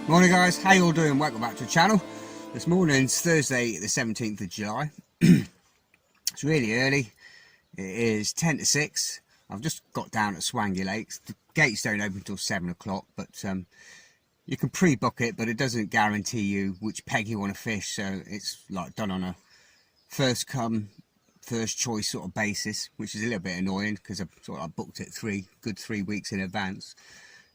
Morning guys, how you all doing? Welcome back to the channel. This morning's Thursday the 17th of July. It's really early. It is 10 to 6. I've just got down at Swangley Lakes. The gates don't open until 7 o'clock, but you can pre-book it, but it doesn't guarantee you which peg you want to fish, so it's like done on a first come first choice sort of basis, which is a little bit annoying because I booked it 3 weeks in advance.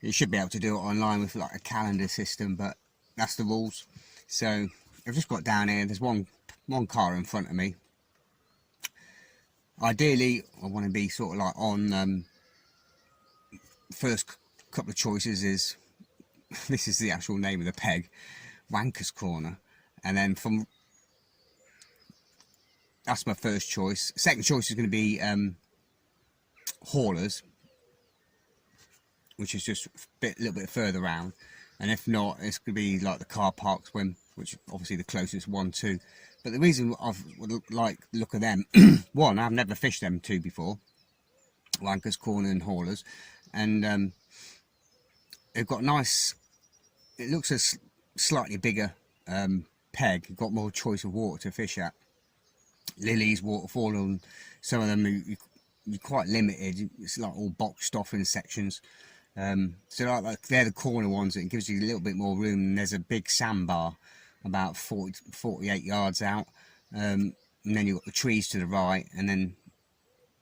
You should be able to do it online with like a calendar system, but that's the rules. So I've just got down here. There's one car in front of me. Ideally, I want to be sort of like on first couple of choices is this is the actual name of the peg, Wanker's Corner, and then from that's my first choice. Second choice is going to be Haulers, which is just a little bit further around, and if not, it's going to be like the car park swim, which is obviously the closest one to. But the reason I would like the look of them, one, I've never fished them two before, Wanker's Corner and Haulers, and they've got nice. It looks a slightly bigger peg. You've got more choice of water to fish at. Lilies, waterfall, and some of them you're quite limited. It's like all boxed off in sections. So like they're the corner ones that gives you a little bit more room, and there's a big sandbar about 48 yards out, and then you've got the trees to the right, and then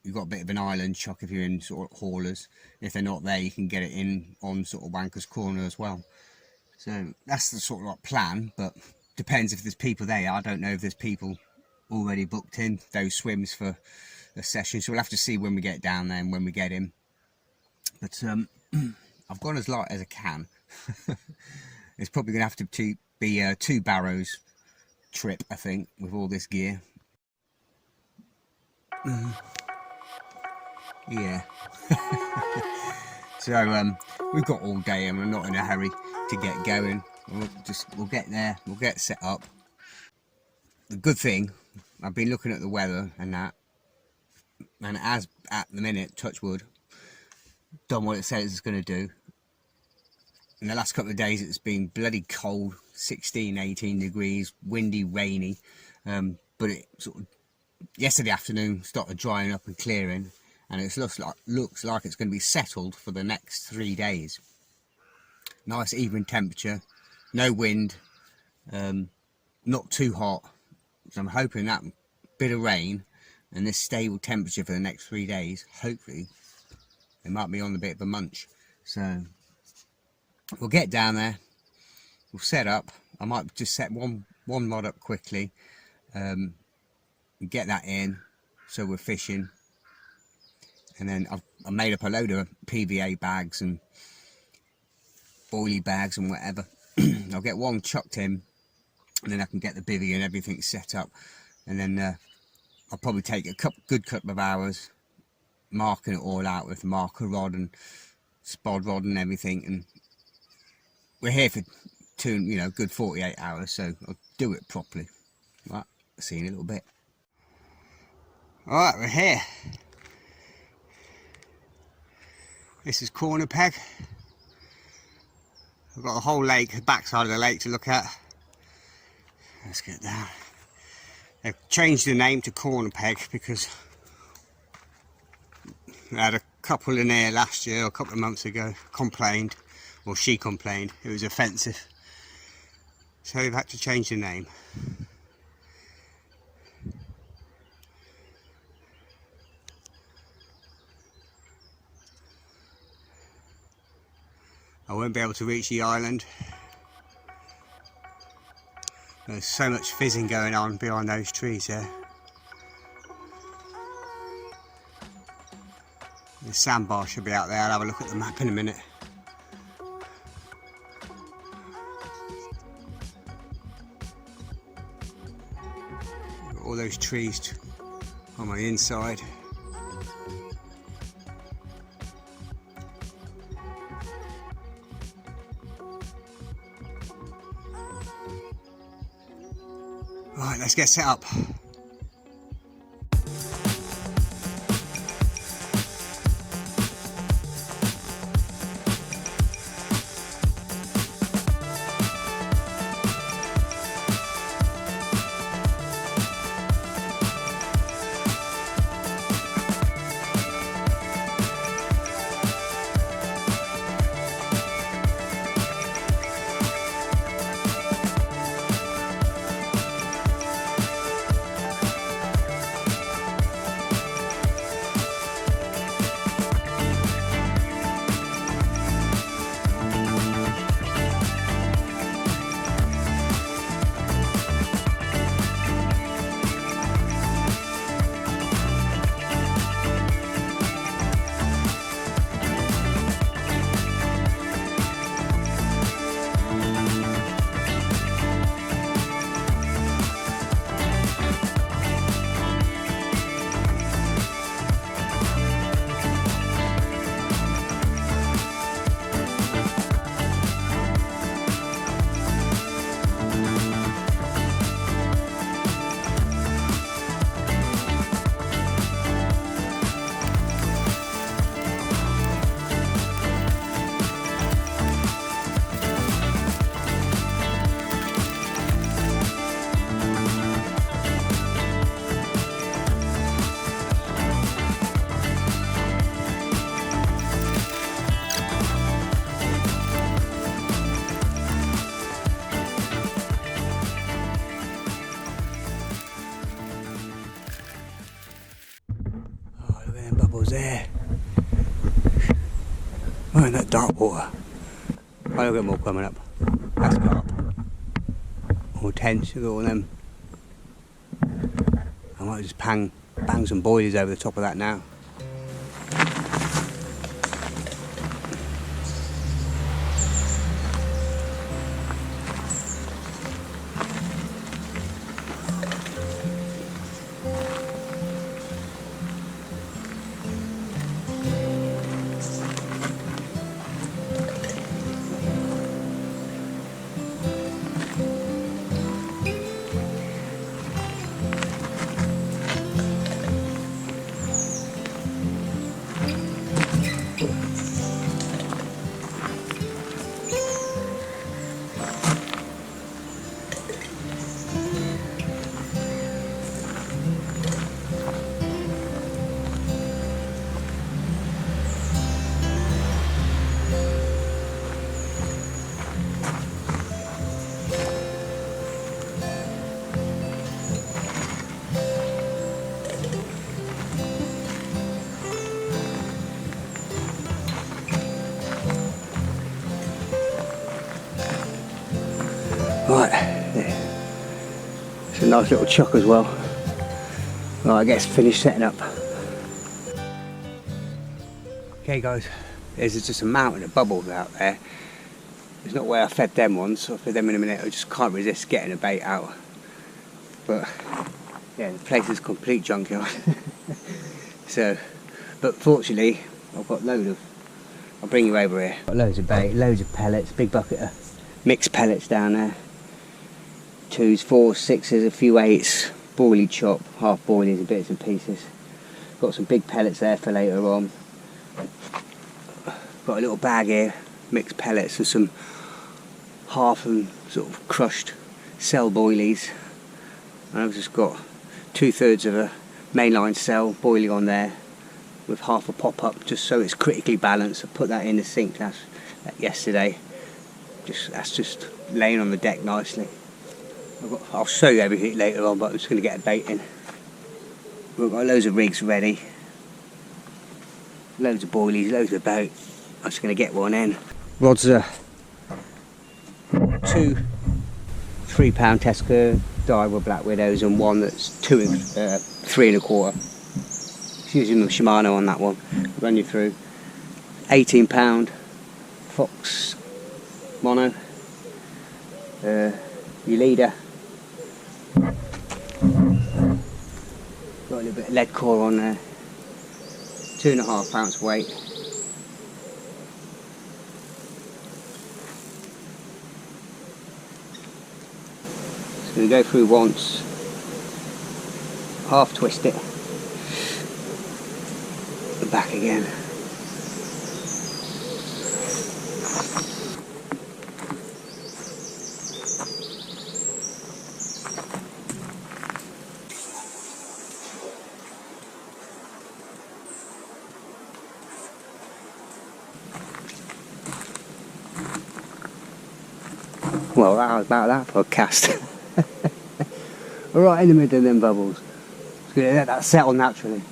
you've got a bit of an island chuck if you're in sort of Haulers. If they're not there, you can get it in on sort of Wanker's Corner as well. So that's the sort of like plan, but depends if there's people there. I don't know if there's people already booked in those swims for a session, so we'll have to see when we get down there and when we get in. But I've gone as light as I can. It's probably going to have to be a 2 barrows trip, I think, with all this gear. Yeah. So we've got all day and we're not in a hurry to get going. We'll get there, we'll get set up. The good thing, I've been looking at the weather and that, and as at the minute, touch wood, done what it says it's going to do. In the last couple of days it's been bloody cold, 16-18 degrees, windy, rainy, but it sort of yesterday afternoon started drying up and clearing, and it looks like it's going to be settled for the next 3 days. Nice even temperature, no wind, not too hot, so I'm hoping that bit of rain and this stable temperature for the next 3 days, hopefully it might be on a bit of a munch. So we'll get down there, we'll set up. I might just set one rod up quickly, get that in so we're fishing, and then I've made up a load of PVA bags and oily bags and whatever. I'll get one chucked in, and then I can get the bivvy and everything set up, and then I'll probably take a good couple of hours marking it all out with marker rod and spod rod and everything, and we're here for good 48 hours, so I'll do it properly. Right, see you in a little bit. Alright, we're here. This is Corner Peg. I've got the whole lake, the backside of the lake to look at. Let's get down. They've changed the name to Corner Peg because I had a couple in here last year, or a couple of months ago, complained, or she complained, it was offensive. So they've had to change the name. I won't be able to reach the island. There's so much fizzing going on behind those trees there. The sandbar should be out there. I'll have a look at the map in a minute. Got all those trees on my inside. Right, let's get set up. bubbles there. Oh, and that dark water. Oh, look at more coming up. That's carp. More tense, look at all them. I might just bang some boilies over the top of that now. Right, it's a nice little chuck as well. Right, I guess finished setting up. Okay guys, there's just a mountain of bubbles out there. It's not where I fed them ones, so I'll feed them in a minute. I just can't resist getting a bait out. But yeah, the place is a complete junkyard. So, but fortunately, I've got I'll bring you over here. Got loads of bait, loads of pellets, big bucket of mixed pellets down there. 2s, 4s, 6s, a few 8s, boilie chop, half boilies, bits and pieces. Got some big pellets there for later on. Got a little bag here, mixed pellets and some half and sort of crushed cell boilies. And I've just got 2/3 of a mainline cell boilie on there with half a pop-up, just so it's critically balanced. I put that in the sink yesterday. That's just laying on the deck nicely. I'll show you everything later on, but I'm just going to get a bait in. We've got loads of rigs ready, loads of boilies, loads of bait. I'm just going to get one in. Rods are 2 3-pound Tesco Daiwa Black Widows and one that's 3 1/4. Just using the Shimano on that one. Run you through. 18-pound Fox Mono. Your leader. Got a little bit of lead core on there. 2.5 ounce weight. So we go through once, half twist it, and back again. Well, that was about that for a cast. Right in the middle of them bubbles. Just gonna let that settle naturally.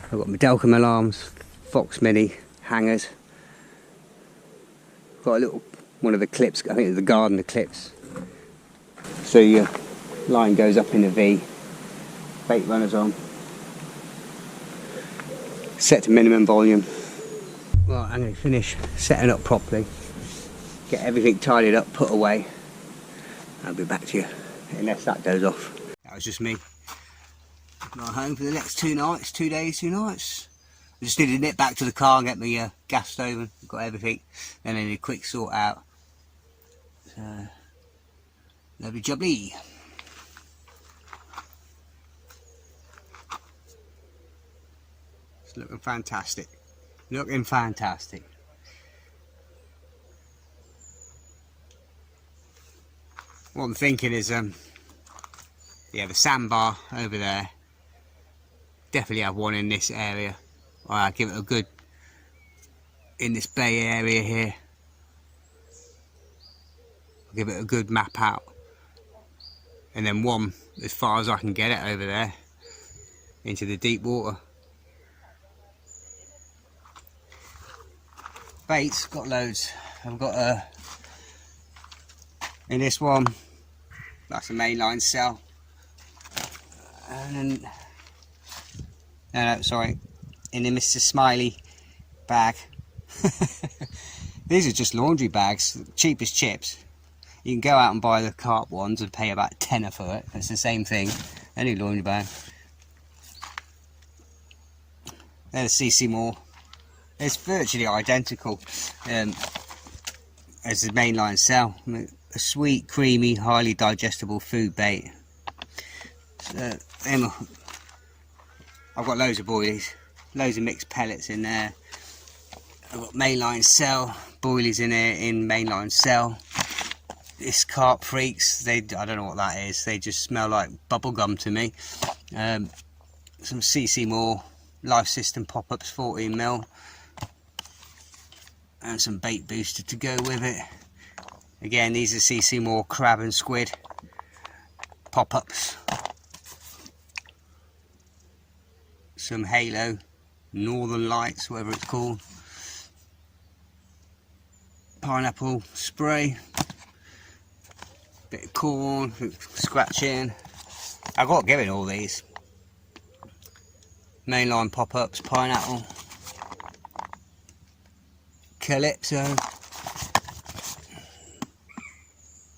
I've got my Delcom alarms, Fox Mini hangers. Got a little one of the clips, I think it's the Gardner clips. So your line goes up in a V. Bait runners on. Set to minimum volume. Right, I'm going to finish setting up properly, get everything tidied up, put away. I'll be back to you unless that goes off. That was just me. Not home for the next 2 nights, 2 days, 2 nights. I just needed to nip back to the car and get my gas stove and got everything. Then I need a quick sort out. So, lovely jubbly. It's looking fantastic. Looking fantastic. What I'm thinking is, yeah, the sandbar over there. Definitely have one in this area. I'll give it a good in this bay area here. I'll give it a good map out, and then one as far as I can get it over there into the deep water. Baits, got loads. I've got in this one, that's a mainline cell, and then no, sorry, in the Mr. Smiley bag. These are just laundry bags, cheapest chips. You can go out and buy the carp ones and pay about £10 for it. It's the same thing, any laundry bag. There's CC Moore. It's virtually identical as the mainline cell. A sweet, creamy, highly digestible food bait. I've got loads of boilies, loads of mixed pellets in there. I've got mainline cell, boilies in there in mainline cell. This Carp Freaks, I don't know what that is, they just smell like bubblegum to me. Some CC Moore Life System pop-ups 14mm, and some bait booster to go with it. Again, these are CC Moore crab and squid pop-ups. Some Halo Northern Lights, whatever it's called. Pineapple spray. Bit of corn, scratching. I've got to give it all these. Mainline pop-ups, pineapple. Calypso.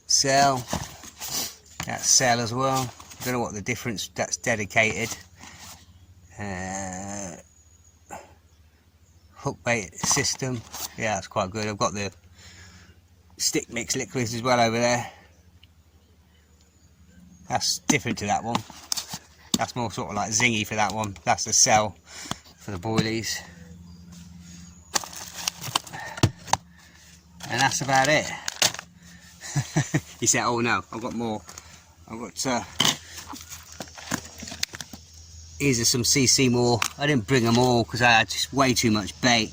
Cell. That's cell as well. Don't know what the difference, that's dedicated. Hook bait system. Yeah, that's quite good. I've got the stick mix liquids as well over there. That's different to that one. That's more sort of like zingy for that one. That's the cell for the boilies. And that's about it. He said, oh no, I've got more. I've got, these are some CC Moore. I didn't bring them all because I had just way too much bait.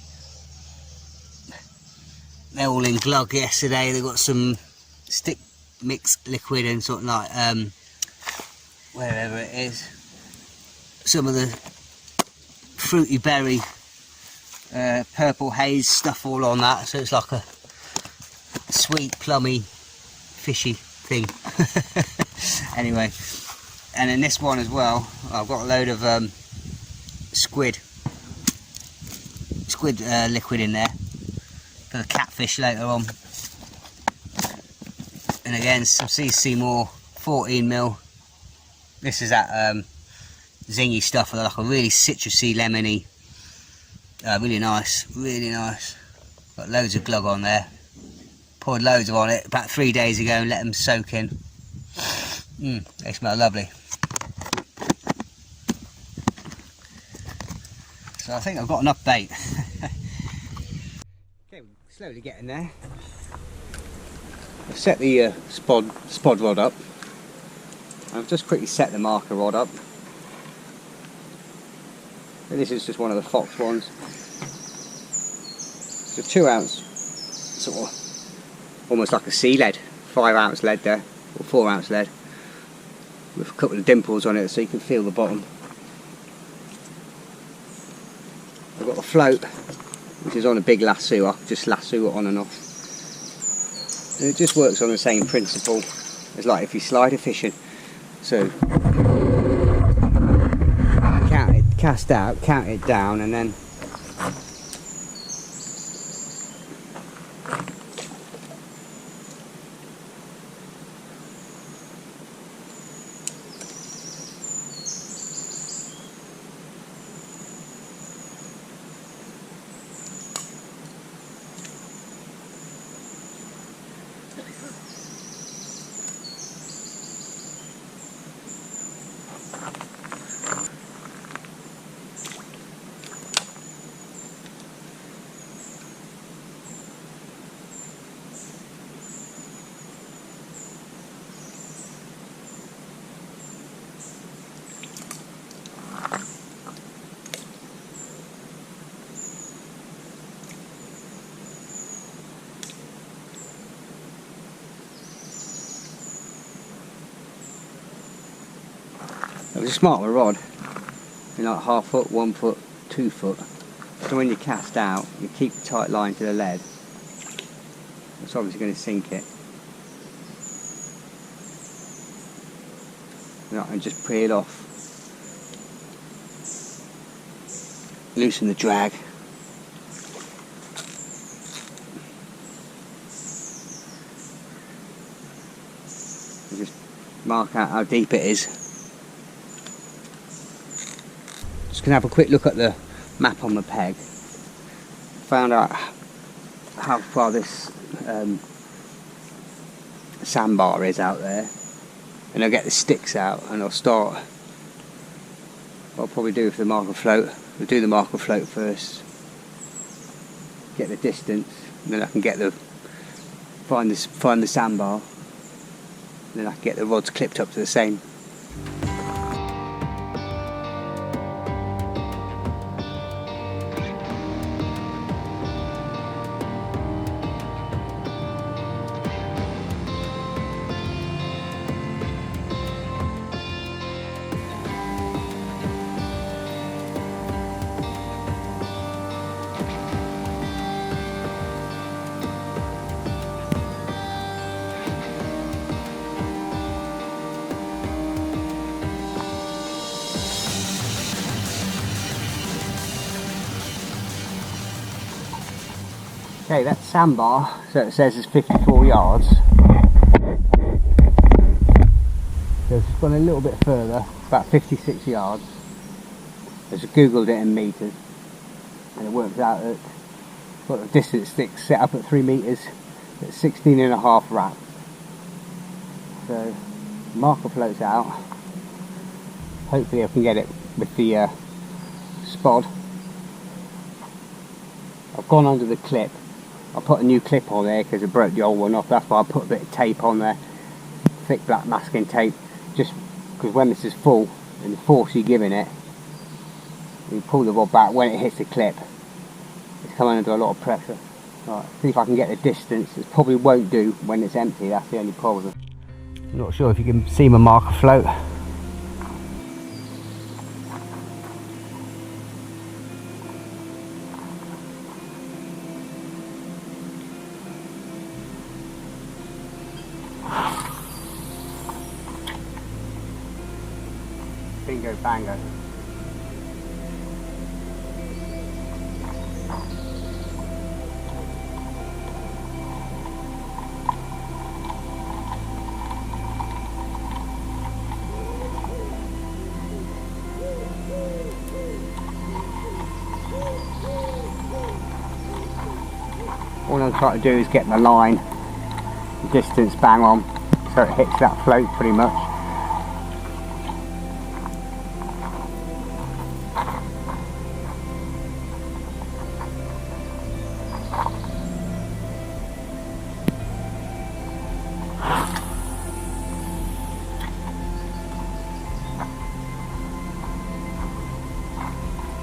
They're all in glug yesterday. They got some stick mix liquid and sort of like, wherever it is. Some of the fruity berry, purple haze stuff all on that. So it's like a sweet, plummy, fishy thing. Anyway, and in this one as well, I've got a load of squid liquid in there for the catfish later on. And again, some CC Moore 14mm. This is that zingy stuff, like a really citrusy, lemony, really nice, really nice. Got loads of glug on there. Poured loads on it about 3 days ago and let them soak in. They smell lovely. So I think I've got enough bait. Okay, we're slowly getting there. I've set the spod rod up. I've just quickly set the marker rod up. And this is just one of the Fox ones. It's a 2 ounce, sort of, almost like a sea lead, 5 ounce lead there, or 4 ounce lead, with a couple of dimples on it so you can feel the bottom. I've got the float, which is on a big lasso. I just lasso it on and off. And it just works on the same principle as like if you slide a fishing. So count it, cast out, count it down, and then It was a smart rod, in like 1/2 foot, 1 foot, 2 foot. So when you cast out, you keep a tight line to the lead. It's obviously going to sink it. And just peel off. Loosen the drag. And just mark out how deep it is. Just going to have a quick look at the map on the peg. Found out how far this sandbar is out there, and I'll get the sticks out and I'll start. What I'll probably do with the marker float, we'll do the marker float first, get the distance, and then I can get the find the sandbar, and then I can get the rods clipped up to the same. Okay, that sandbar, so it says it's 54 yards. So it's just gone a little bit further, about 56 yards. I just googled it in metres, and it works out that the distance sticks set up at 3 metres at 16.5 wraps. So marker floats out. Hopefully I can get it with the spod. I've gone under the clip. I put a new clip on there because I broke the old one off. That's why I put a bit of tape on there, thick black masking tape, just because when this is full and the force you're giving it, you pull the rod back, when it hits the clip it's coming under a lot of pressure. Right, see if I can get the distance. It probably won't do when it's empty, that's the only problem. I'm not sure if you can see my marker float. Bingo bango. All I'm trying to do is get the line, the distance bang on, so it hits that float pretty much.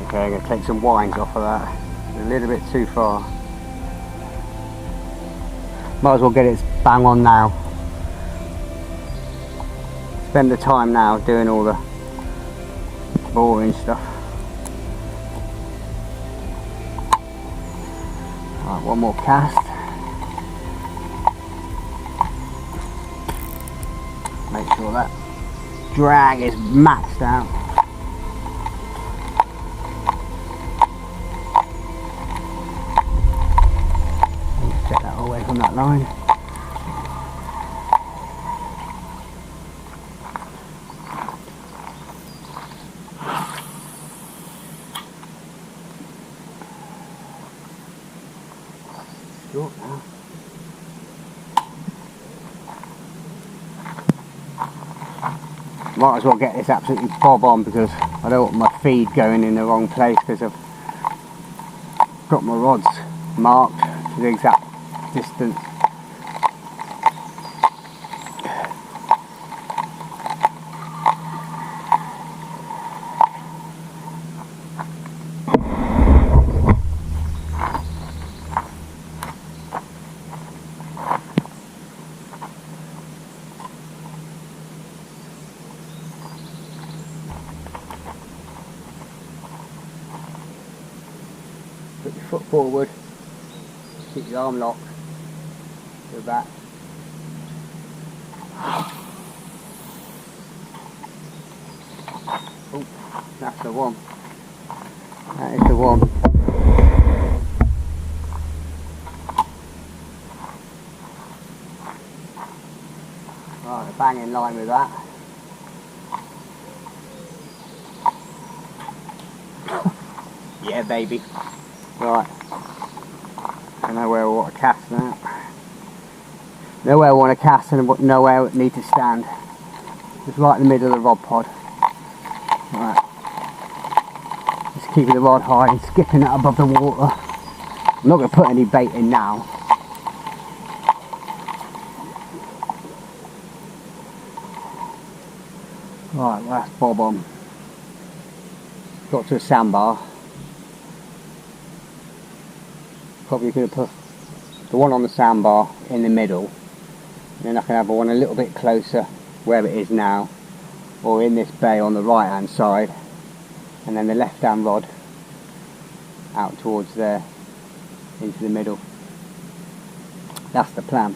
Okay, I'm going to take some winds off of that. It's a little bit too far. Might as well get it bang on now. Spend the time now doing all the boring stuff. Right, one more cast. Make sure that drag is maxed out. Get that away from that line. Short now. Might as well get this absolutely bob on because I don't want my feed going in the wrong place because I've got my rods marked to the exact distance. foot forward, keep your arm locked, go back. Oh, that's the one. That is the one. Right, bang in line with that. Yeah, baby. Right. I know where I want to cast now. Know where I want to cast and know where I need to stand. Just right in the middle of the rod pod. Right. Just keeping the rod high and skipping it above the water. I'm not going to put any bait in now. Right, last bob on. Got to a sandbar. Probably going to put the one on the sandbar in the middle. And then I can have one a little bit closer where it is now. Or in this bay on the right hand side. And then the left hand rod out towards there. Into the middle. That's the plan.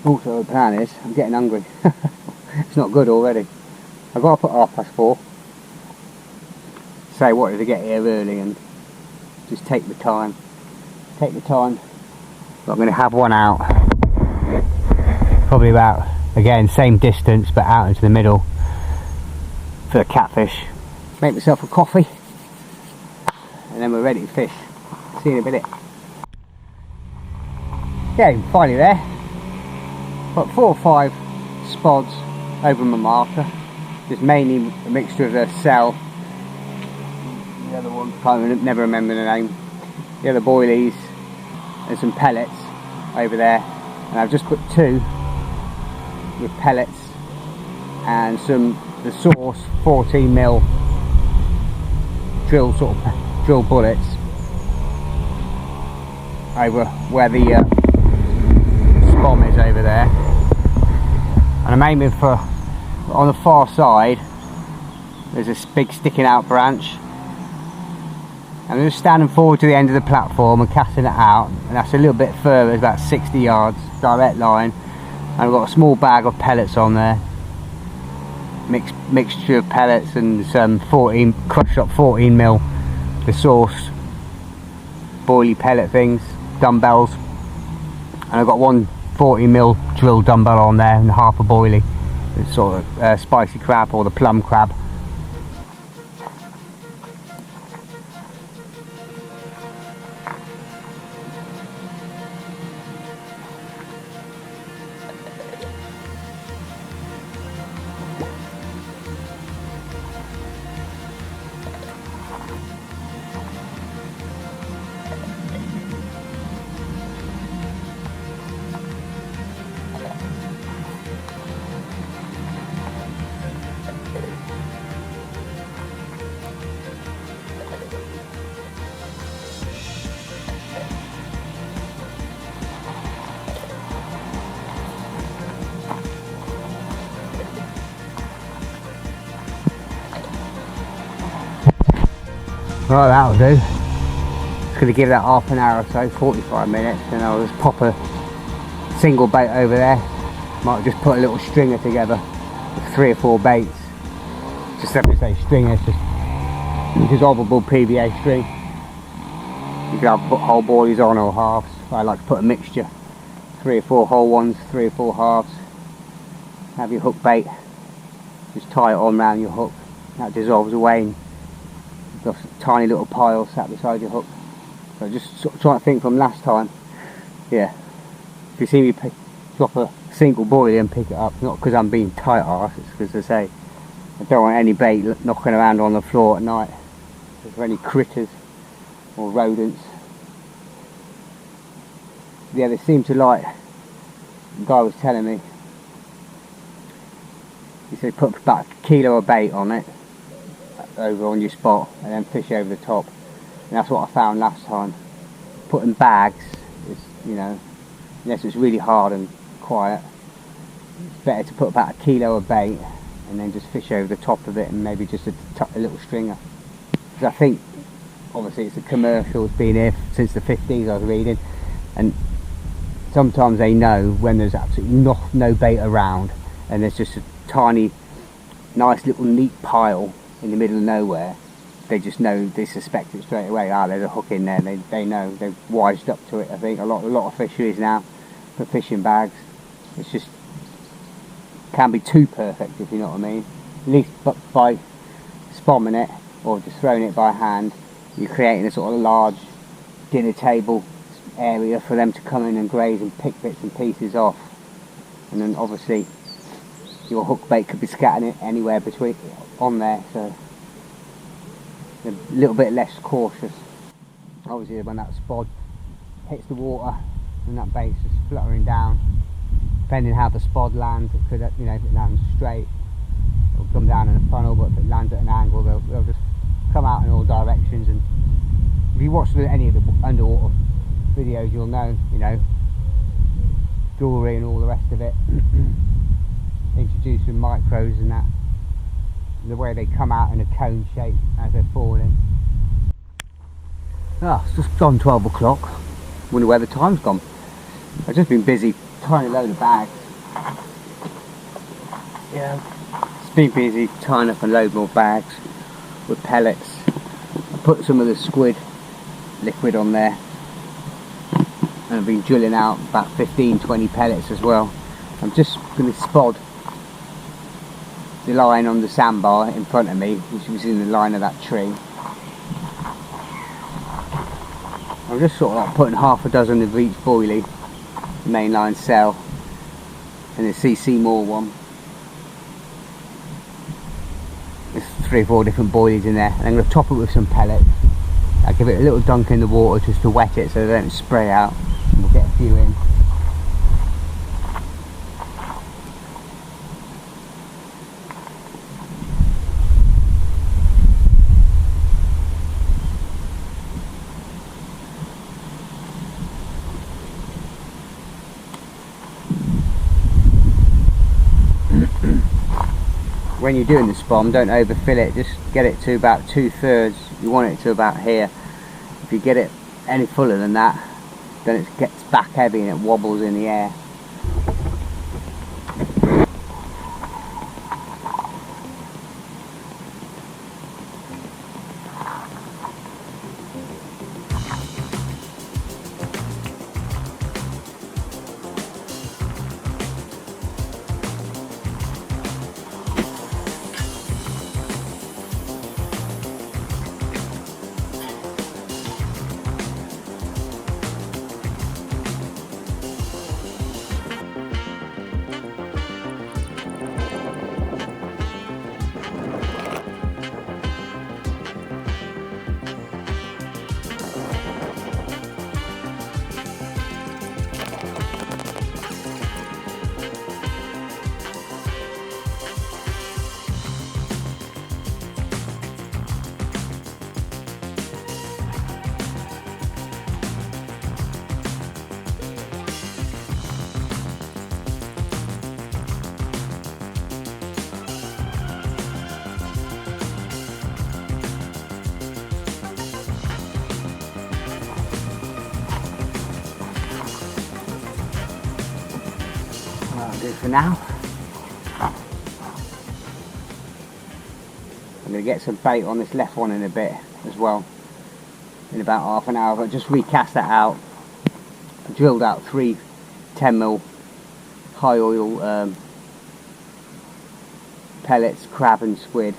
Also the plan is, I'm getting hungry. It's not good already. I've got to put 4:30. So I wanted to get here early and just take the time. Take the time. But I'm going to have one out. Probably about, again, same distance but out into the middle for the catfish. Make myself a coffee and then we're ready to fish. See you in a minute. Yeah, finally there. Got 4 or 5 spods over my marker. Just mainly a mixture of the cell. The other one, never remember the name. The other boilies and some pellets over there. And I've just put 2 with pellets and the Source 14mm drill bullets over where the spom is over there. And I'm aiming for, on the far side, there's this big sticking out branch. I'm just standing forward to the end of the platform and casting it out, and that's a little bit further, it's about 60 yards, direct line. And I've got a small bag of pellets on there. Mixture of pellets and some crushed up 14mm, the Source boilie pellet things, dumbbells. And I've got 1 40mm drill dumbbell on there and half a boilie. It's sort of spicy crab or the plum crab. Right, that'll do. Just going to give that half an hour or so, 45 minutes, and I'll just pop a single bait over there. Might just put a little stringer together with 3 or 4 baits. Just let me say stringer, it's just dissolvable PVA string. You can have put whole boilies on or halves. I like to put a mixture, 3 or 4 whole ones, 3 or 4 halves. Have your hook bait, just tie it on round your hook. That dissolves away. And got a tiny little pile sat beside your hook. So just sort of trying to think from last time. Yeah, if you see me drop a single boilie and pick it up, not because I'm being tight arse, it's because I say I don't want any bait knocking around on the floor at night. If there are any critters or rodents. Yeah, they seem to like, the guy was telling me, he said put about a kilo of bait on it over on your spot and then fish over the top, and that's what I found last time. Putting bags is, you know, unless it's really hard and quiet, it's better to put about a kilo of bait and then just fish over the top of it, and maybe just a little stringer, because I think obviously it's a commercial, it's been here since the 50s I was reading, and sometimes they know when there's absolutely no bait around and there's just a tiny nice little neat pile in the middle of nowhere. They just know, they suspect it straight away. There's a hook in there. They know, they've wised up to it. I think a lot of fisheries now for fishing bags, it's just can be too perfect, if you know what I mean. At least by spomming it or just throwing it by hand, you're creating a sort of large dinner table area for them to come in and graze and pick bits and pieces off. And then obviously your hook bait could be scattered anywhere between on there, so a little bit less cautious. Obviously when that spod hits the water and that bait's just fluttering down, depending how the spod lands, it could, you know, if it lands straight it'll come down in a funnel, but if it lands at an angle they'll just come out in all directions. And if you watch any of the underwater videos you'll know, you know, jewellery and all the rest of it, introducing micros and that, the way they come out in a cone shape as they're falling. It's just gone 12 o'clock. Wonder where the time's gone. I've just been busy tying a load of bags. Yeah, it's been busy tying up a load more bags with pellets. I put some of the squid liquid on there, and I've been drilling out about 15-20 pellets as well. I'm just going to spod the line on the sandbar in front of me, which was in the line of that tree. I'm just sort of like putting half a dozen of each boilie, the mainline cell, and the CC Moore one. There's 3 or 4 different boilies in there, and I'm going to top it with some pellets. I give it a little dunk in the water just to wet it so they don't spray out, and we'll get a few in. When you're doing the spom, don't overfill it, just get it to about 2/3. You want it to about here. If you get it any fuller than that, then it gets back heavy and it wobbles in the air. That'll do for now. I'm going to get some bait on this left one in a bit as well, in about half an hour. But just recast that out. I drilled out 3 10mm high oil pellets, crab and squid.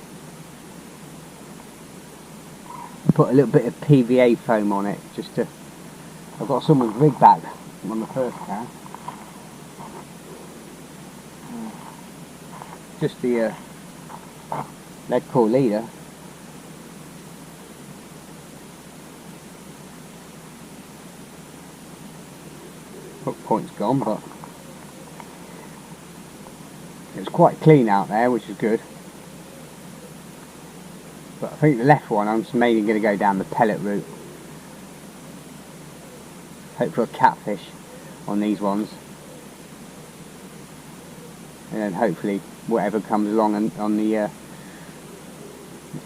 Put a little bit of PVA foam on it just to, I've got someone's rig back on the first cast. Just the lead core leader. Hook point's gone, but it's quite clean out there, which is good. But I think the left one, I'm mainly going to go down the pellet route. Hope for a catfish on these ones, and then hopefully whatever comes along on the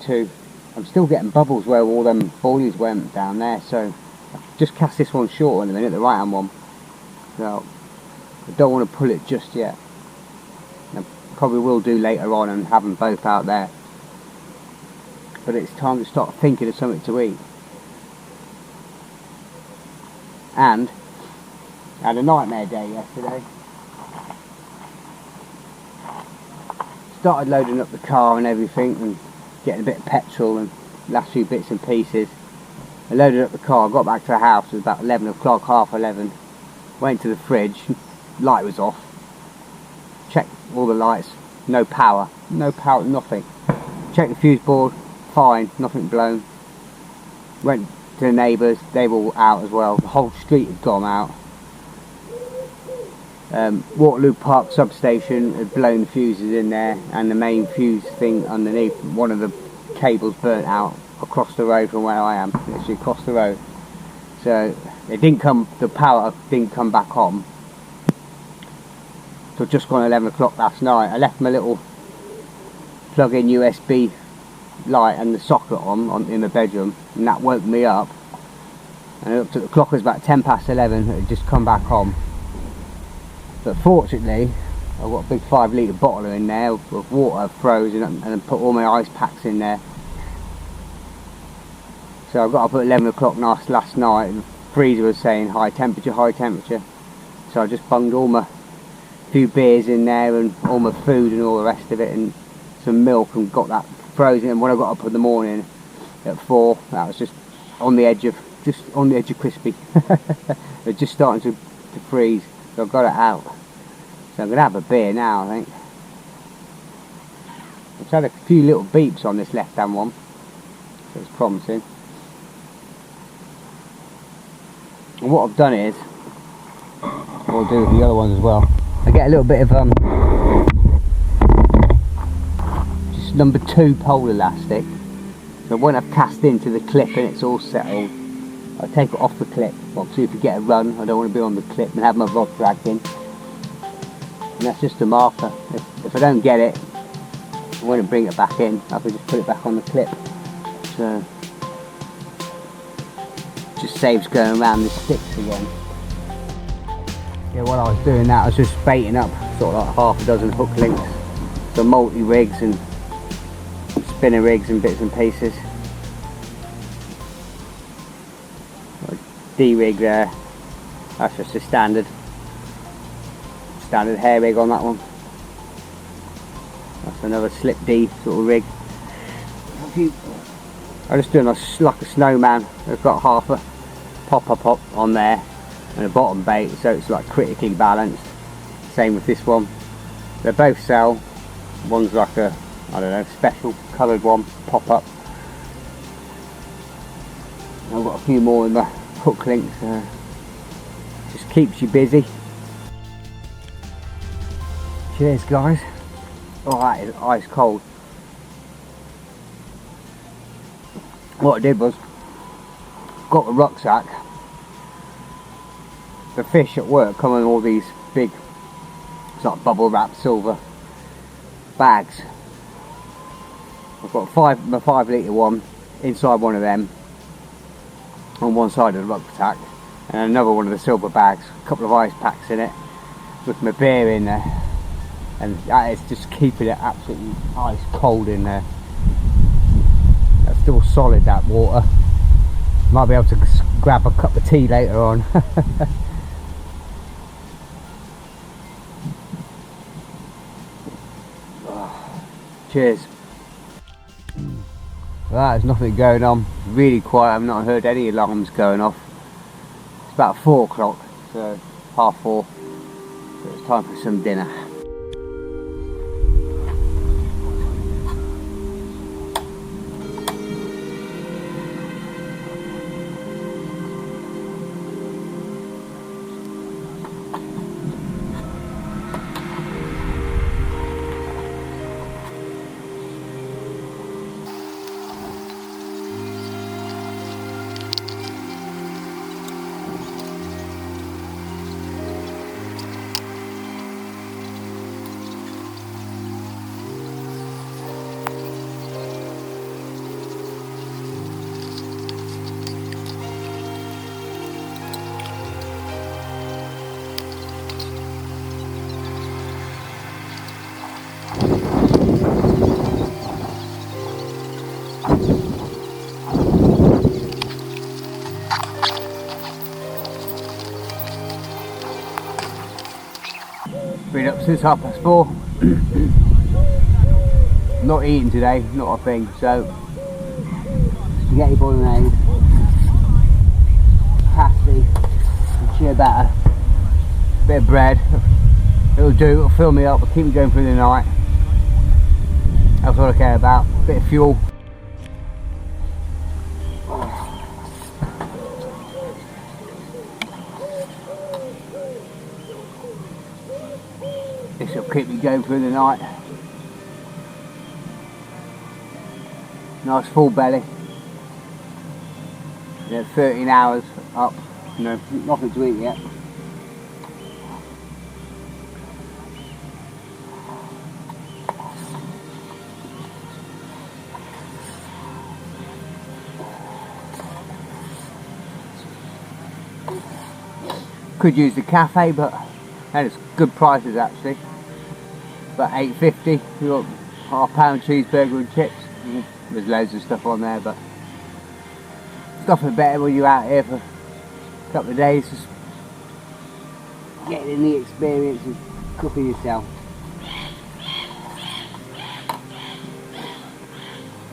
2 I'm still getting bubbles where all them boilies went down there, so I've just cast this one short in a minute, the right hand one. So I don't want to pull it just yet. I probably will do later on and have them both out there. But it's time to start thinking of something to eat. And I had a nightmare day yesterday. Started loading up the car and everything and getting a bit of petrol and last few bits and pieces. I loaded up the car, got back to the house, it was about 11 o'clock, half 11. Went to the fridge, light was off. Checked all the lights, no power, nothing. Checked the fuse board, fine, nothing blown. Went to the neighbours, they were all out as well. The whole street had gone out. Waterloo Park substation had blown the fuses in there, and the main fuse thing underneath, one of the cables burnt out across the road from where I am, literally across the road. So the power didn't come back on till just gone 11 o'clock last night. I left my little plug-in USB light and the socket on in the bedroom, and that woke me up. And I looked at the clock, it was about 10 past 11, it had just come back on. But fortunately, I've got a big 5 litre bottle in there with water frozen, and put all my ice packs in there. So I got up at 11 o'clock last night, and the freezer was saying high temperature. So I just bunged all my few beers in there and all my food and all the rest of it, and some milk, and got that frozen. And when I got up in the morning at 4, that was just on the edge of crispy. It was just starting to freeze. So I've got it out. So I'm going to have a beer now, I think. I've had a few little beeps on this left hand one, so it's promising. And what I've done is, what I'll do with the other ones as well, I get a little bit of just number 2 pole elastic. So when I've cast into the clip and it's all settled, I take it off the clip. Obviously if you get a run, I don't want to be on the clip and have my rod dragged in. And that's just a marker. If I don't get it, I want to bring it back in, I can just put it back on the clip. So it just saves going around the sticks again. Yeah, while I was doing that, I was just baiting up sort of like half a dozen hook links, some multi-rigs and spinner rigs and bits and pieces. D-rig there, that's just a standard hair rig on that one. That's another slip D sort of rig. I'm just doing like a snowman. I've got half a pop on there and a bottom bait, so it's like critically balanced. Same with this one. They both sell. One's like a, I don't know, special coloured one, pop up. I've got a few more in the hook links. Just keeps you busy. Cheers guys. Oh, that is ice cold. What I did was got the rucksack. The fish at work come in all these big sort of bubble wrap silver bags. I've got my 5 litre one inside one of them on one side of the rucksack, and another one of the silver bags, a couple of ice packs in it with my beer in there, and that is just keeping it absolutely ice cold in there. That's still solid, that water. Might be able to grab a cup of tea later on. Cheers. There's nothing going on, really quiet. I've not heard any alarms going off. It's about 4 o'clock, so half 4, so it's time for some dinner. since 4:30. Not eating today, not a thing. So spaghetti bolognese, pasty, some chia batter, bit of bread. It'll do, it'll fill me up, it'll keep me going through the night. That's all I care about. Bit of fuel. This will keep me going through the night. Nice full belly. Yeah, 13 hours up. No, nothing to eat yet. Could use the cafe, but that is good prices actually. About $8.50. You got £1 cheeseburger and chips. There's loads of stuff on there, but stuff better when you're out here for a couple of days, just getting the experience of cooking yourself.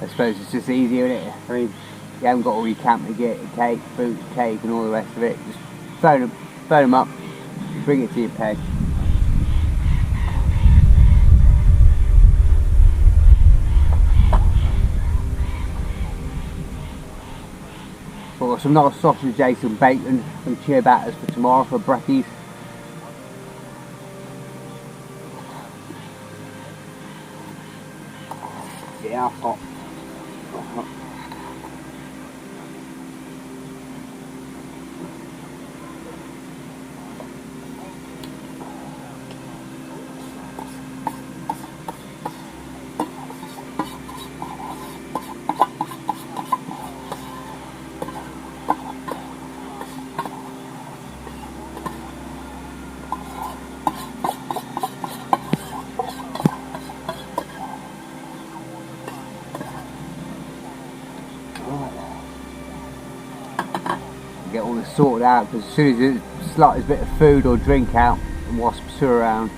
I suppose it's just easier, isn't it? I mean, you haven't got all your camping gear, cake, food, cake and all the rest of it. Just phone them up, bring it to your peg. I've got some nice sausage, eggs, some bacon, some chia batters for tomorrow for brekkies. Yeah, hot. Get all this sorted out, because as soon as there's the slightest bit of food or drink out, the wasps are around.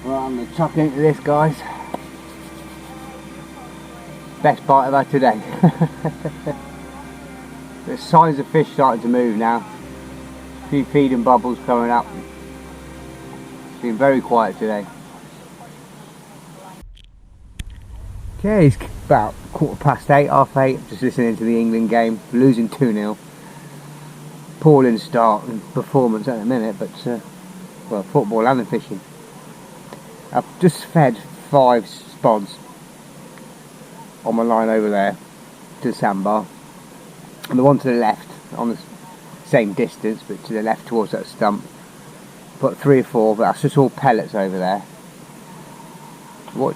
Right, I'm going to chuck into this, guys. Best bite I've had today. There's signs of fish starting to move now. A few feeding bubbles coming up. It's been very quiet today. Okay, it's about 8:15, half 8, just listening to the England game, losing 2-0. Appalling start and performance at the minute, but well, football and the fishing. I've just fed 5 spods on my line over there to the sandbar, and the one to the left on the same distance, but to the left towards that stump, put 3 or 4, but that's just all pellets over there. What?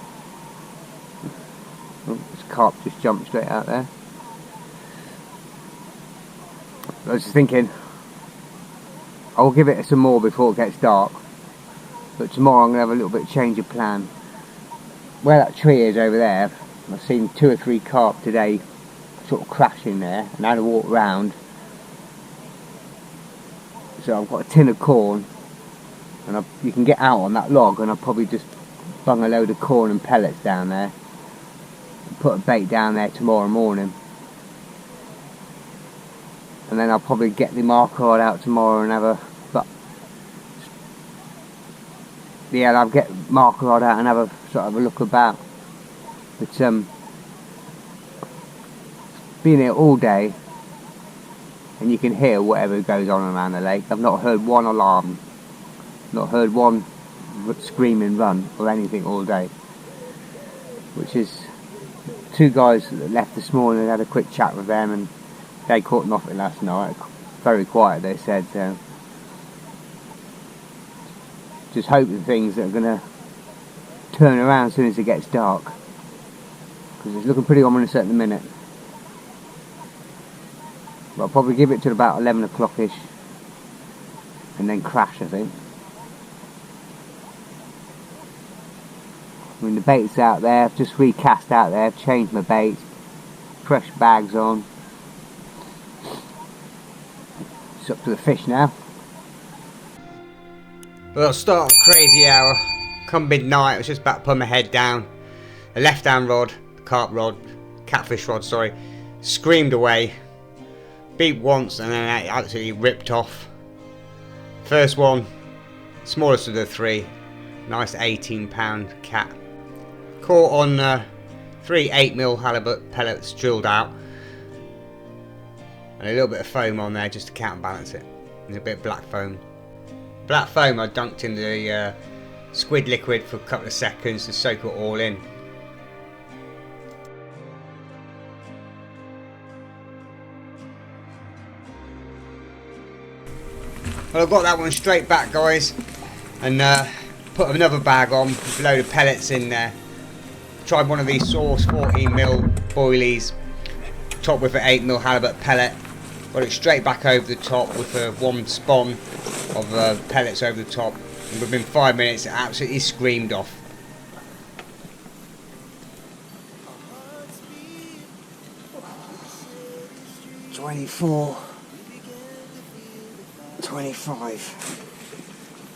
Oh, this carp just jumped straight out there. I was just thinking, I'll give it some more before it gets dark, but tomorrow I'm going to have a little bit of change of plan. Where that tree is over there, I've seen 2 or 3 carp today sort of crashing there, and I had to walk round. So I've got a tin of corn, and you can get out on that log, and I'll probably just bung a load of corn and pellets down there. Put a bait down there tomorrow morning, and then I'll probably get the marker rod out tomorrow and have a I'll get marker rod out and have a sort of a look about. But being here all day, and you can hear whatever goes on around the lake. I've not heard one alarm, not heard one screaming run or anything all day, which is 2 guys that left this morning. Had a quick chat with them, and they caught nothing last night. Very quiet, they said. So just hoping things that are going to turn around as soon as it gets dark, because it's looking pretty ominous at the minute. But I'll probably give it to about 11 o'clock-ish and then crash, I think. I mean, the bait's out there. I've just recast out there. I've changed my baits, fresh bags on. It's up to the fish now. Well, start of crazy hour. Come midnight, I was just about to put my head down. The left hand rod, the carp rod, catfish rod, sorry, screamed away. Beat once and then it absolutely ripped off. First one, smallest of the three, nice 18-pound cat. Caught on 3 8mm halibut pellets drilled out. And a little bit of foam on there just to counterbalance it. And a bit of black foam. Black foam I dunked in the squid liquid for a couple of seconds to soak it all in. Well, I've got that one straight back, guys, and put another bag on with a load of pellets in there. Tried one of these Source 14mm boilies, topped with an 8mm halibut pellet. Got it straight back over the top with one spawn of pellets over the top, and within 5 minutes it absolutely screamed off. $24, $25,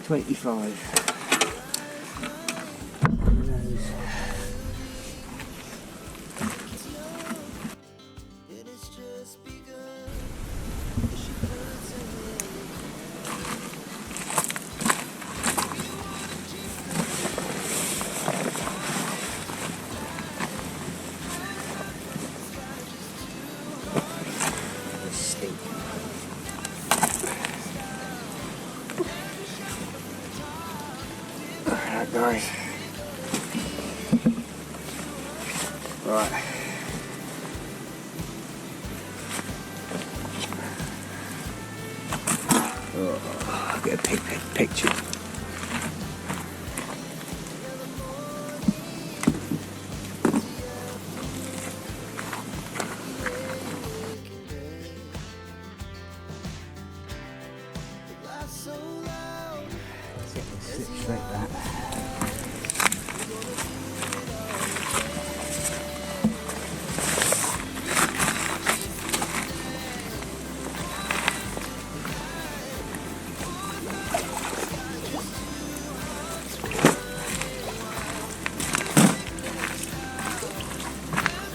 $25. Alright, guys. Right. Oh, I'll get a picture. Sit straight back.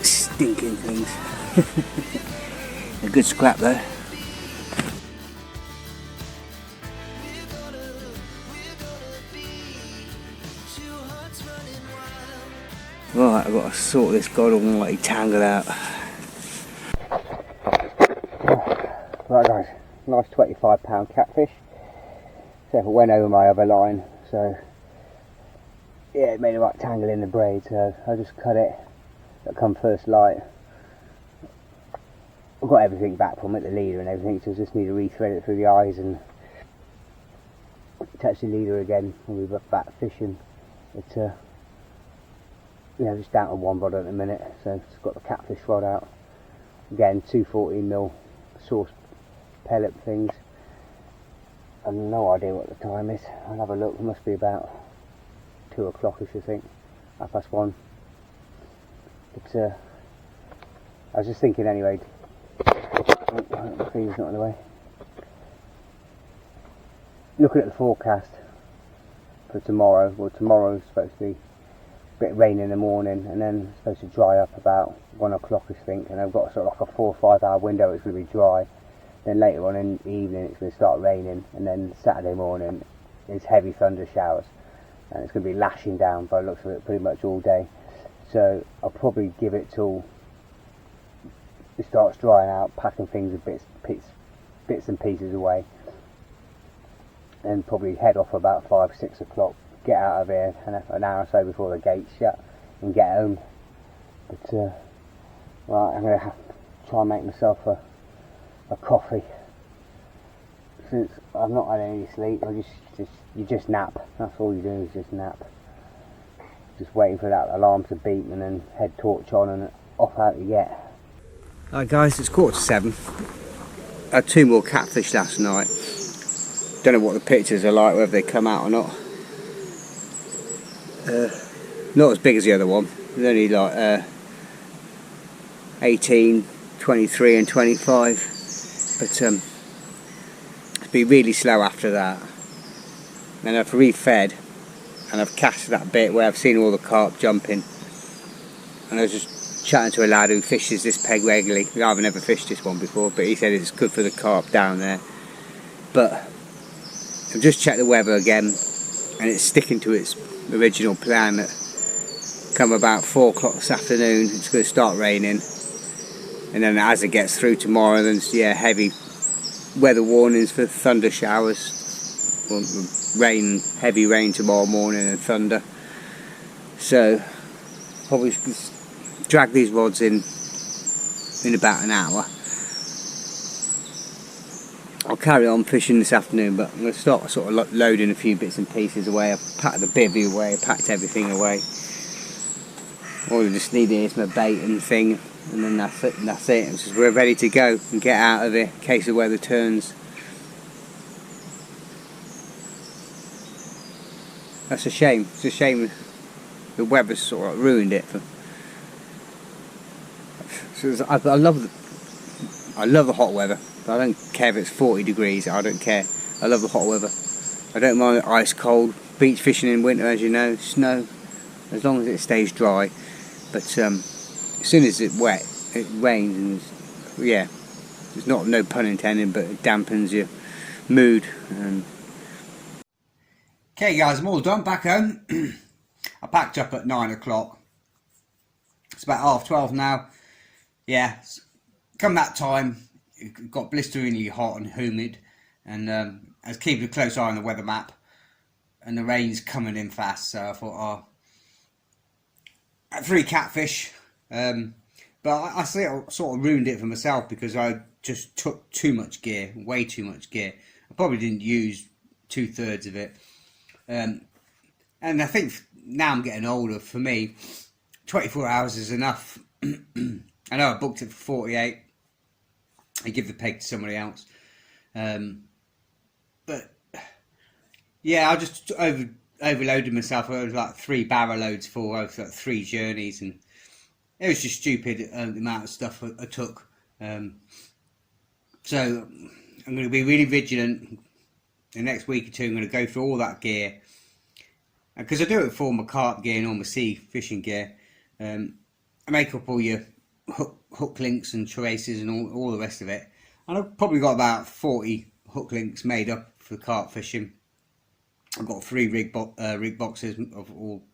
Stinking things. A good scrap though. Right, I've got to sort this god almighty tangle out. Right guys, nice 25-pound catfish. Except it went over my other line, so yeah, it made a right tangle in the braid, so I just cut it. That'll come first light. I've got everything back from it, the leader and everything, so I just need to re-thread it through the eyes and touch the leader again when we're back fishing. But yeah, just down to one rod at the minute, so just got the catfish rod out. Again, 2 14mm Source pellet things. I've no idea what the time is. I'll have a look. It must be about 2 o'clockish, I think, 1:30. But I was just thinking anyway. The feed's not in the way. Looking at the forecast for tomorrow. Well, tomorrow's supposed to be a bit of rain in the morning, and then it's supposed to dry up about 1 o'clock, I think. And I've got sort of like a 4 or 5 hour window. It's going to be dry. Then later on in the evening, it's going to start raining, and then Saturday morning, it's heavy thunder showers, and it's going to be lashing down by the looks of it pretty much all day. So I'll probably give it till it starts drying out, packing things in bits and pieces away, and probably head off about 5 or 6 o'clock, get out of here an hour or so before the gates shut and get home. But right, I'm going to have to try and make myself a coffee, since I've not had any sleep. You just nap. That's all you do, is just nap. Just waiting for that alarm to beep and then head torch on and off out you get. Alright guys, it's 7:15. I had 2 more catfish last night. Don't know what the pictures are like, whether they come out or not. Not as big as the other one. There's only like 18, 23 and 25. But it's been really slow after that. and I've refed, and I've cast that bit where I've seen all the carp jumping, and I was just chatting to a lad who fishes this peg regularly. I've never fished this one before, but he said it's good for the carp down there. But I've just checked the weather again, and it's sticking to its original plan that come about 4 o'clock this afternoon it's going to start raining, and then as it gets through tomorrow, then heavy weather warnings for thunder showers, rain, heavy rain tomorrow morning and thunder. So probably drag these rods in about an hour. I'll carry on fishing this afternoon, but I'm going to start sort of loading a few bits and pieces away. I've packed the bivvy away, I've packed everything away. All I just need is my bait and thing, and then that's it. It's just, we're ready to go and get out of here in case the weather turns. That's a shame. It's a shame the weather's sort of ruined it. I love the hot weather. I don't care if it's 40 degrees, I don't care. I love the hot weather. I don't mind ice cold, beach fishing in winter, as you know, snow, as long as it stays dry. But as soon as it's wet, it rains, and yeah, there's no pun intended, but it dampens your mood. Okay guys, I'm all done, back home. I packed up at 9 o'clock. It's about 12:30 now. Yeah, come that time, it got blisteringly hot and humid, and I was keeping a close eye on the weather map, and the rain's coming in fast, so I thought, I had 3 catfish, but I sort of ruined it for myself because I just took too much gear, way too much gear. I probably didn't use 2/3 of it, and I think now I'm getting older, for me 24 hours is enough. I know I booked it for 48. I give the peg to somebody else, but yeah, I just overloaded myself. It was like 3 barrow loads full over like 3 journeys, and it was just stupid the amount of stuff I took. So I'm going to be really vigilant. The next week or two I'm going to go through all that gear, because I do it for my carp gear and all my sea fishing gear. I make up all your hook links and traces and all the rest of it, and I've probably got about 40 hook links made up for carp fishing. I've got 3 rig boxes of all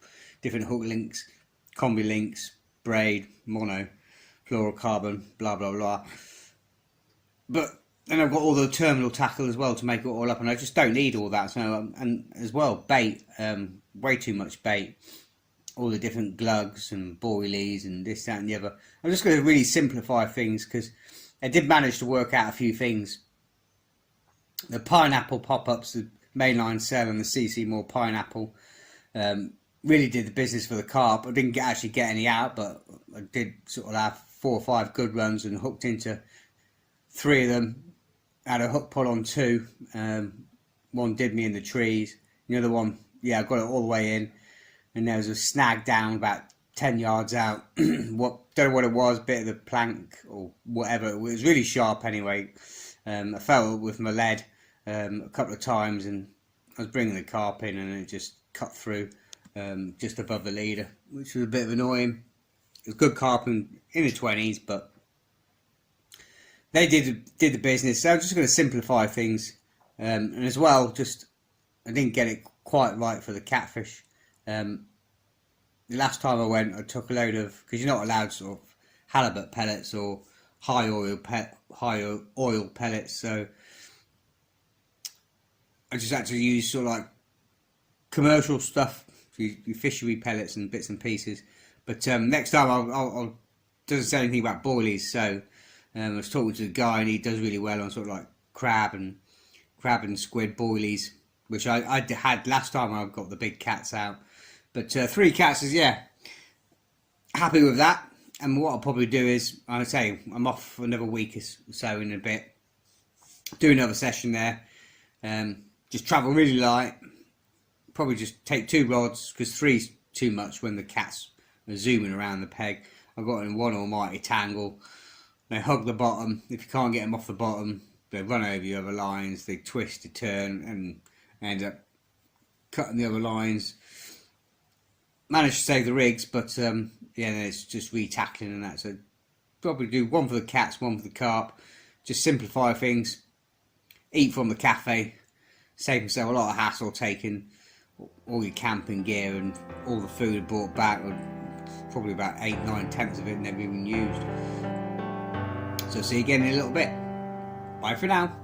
different hook links, combi links, braid, mono, fluorocarbon, blah blah blah. But then I've got all the terminal tackle as well to make it all up, and I just don't need all that. So and as well, bait, way too much bait. All the different glugs and boilies and this, that and the other. I'm just going to really simplify things, because I did manage to work out a few things. The pineapple pop-ups, the mainline cell and the CC Moore pineapple, really did the business for the carp. I didn't actually get any out, but I did sort of have 4 or 5 good runs and hooked into 3 of them. Had a hook pull on 2. One did me in the trees. The other one, yeah, I got it all the way in. And there was a snag down about 10 yards out. Don't know what it was, bit of the plank or whatever. It was really sharp anyway. I fell with my lead a couple of times, and I was bringing the carp in, and it just cut through just above the leader, which was a bit of annoying. It was good carp in the 20s, but they did the business. So I'm just going to simplify things, and as well, just I didn't get it quite right for the catfish. The last time I went, I took a load of, because you're not allowed sort of halibut pellets or high oil pellets, so I just had to use sort of like commercial stuff, your fishery pellets and bits and pieces. But next time I'll doesn't say anything about boilies. So I was talking to the guy, and he does really well on sort of like crab and squid boilies, which I had last time I got the big cats out. But 3 cats is, yeah, happy with that. And what I'll probably do is, I say, I'm off for another week or so in a bit. Do another session there. Just travel really light. Probably just take 2 rods, because 3's too much when the cats are zooming around the peg. I've got in one almighty tangle. They hug the bottom. If you can't get them off the bottom, they run over your other lines. They twist, they turn, and end up cutting the other lines. Managed to save the rigs, but yeah, then it's just re-tackling and that. So probably do one for the cats, one for the carp. Just simplify things. Eat from the cafe. Save myself a lot of hassle taking all your camping gear and all the food brought back. Probably about 8-9 tenths of it never even used. So see you again in a little bit. Bye for now.